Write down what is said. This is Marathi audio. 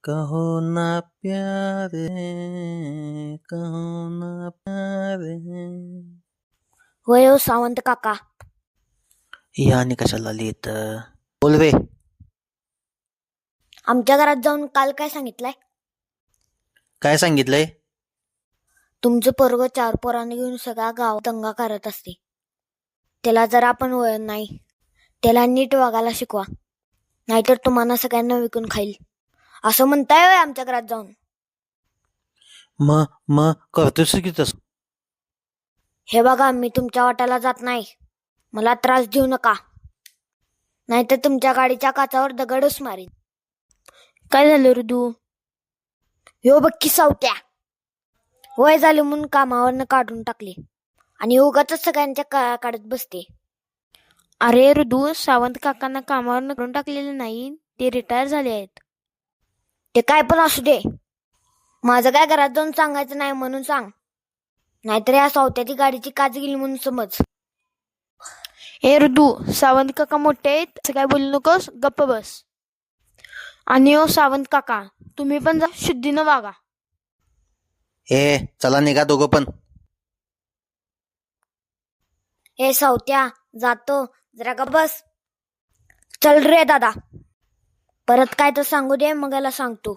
कहो ना प्यारे, कहो ना प्यारे. होय हो सावंत काका. या आणि कशाला लिहित बोल रे. आमच्या घरात जाऊन काल काय सांगितलंय? काय सांगितलंय? तुमचं पोरग 4 पोरांनी घेऊन सगळा गाव दंगा करत असते. त्याला जर आपण वळण नाही, त्याला नीट वागायला शिकवा, नाहीतर तुम्हाला सगळ्यांना विकून खाईल, असं म्हणताय होय आमच्या घरात जाऊन. मग करतोस की तसं. हे बघा, मी तुमच्या वाट्याला जात नाही. मला त्रास देऊ नका, नाहीतर तुमच्या गाडीच्या काचावर दगडच मारीन. काय झालं ऋदू? हो बघ की सावत्या, वय झाले म्हणून कामावरनं काढून टाकले आणि उगाच सगळ्यांच्या काढत बसते. अरे ऋदू, सावंत काकांना कामावर काढून टाकलेले नाही, ते रिटायर झाले आहेत. ते काय पण असू दे, माझं काय घरात जाऊन सांगायचं नाही म्हणून सांग, नाहीतर या सावत्याची गाडीची काच गेली म्हणून समज. ए ऋदू, सावंत काका मोठे आहेत, असं काय बोलू नकोस, गप्प बस. आणि ओ सावंत काका, तुम्ही पण जा शुद्धीनं वागा. चला निघा दोघं पण. हे सावत्या, जातो, जरा गप्प बस. चल रे दादा, परत काय तर सांगू दे, मग याला सांगतो.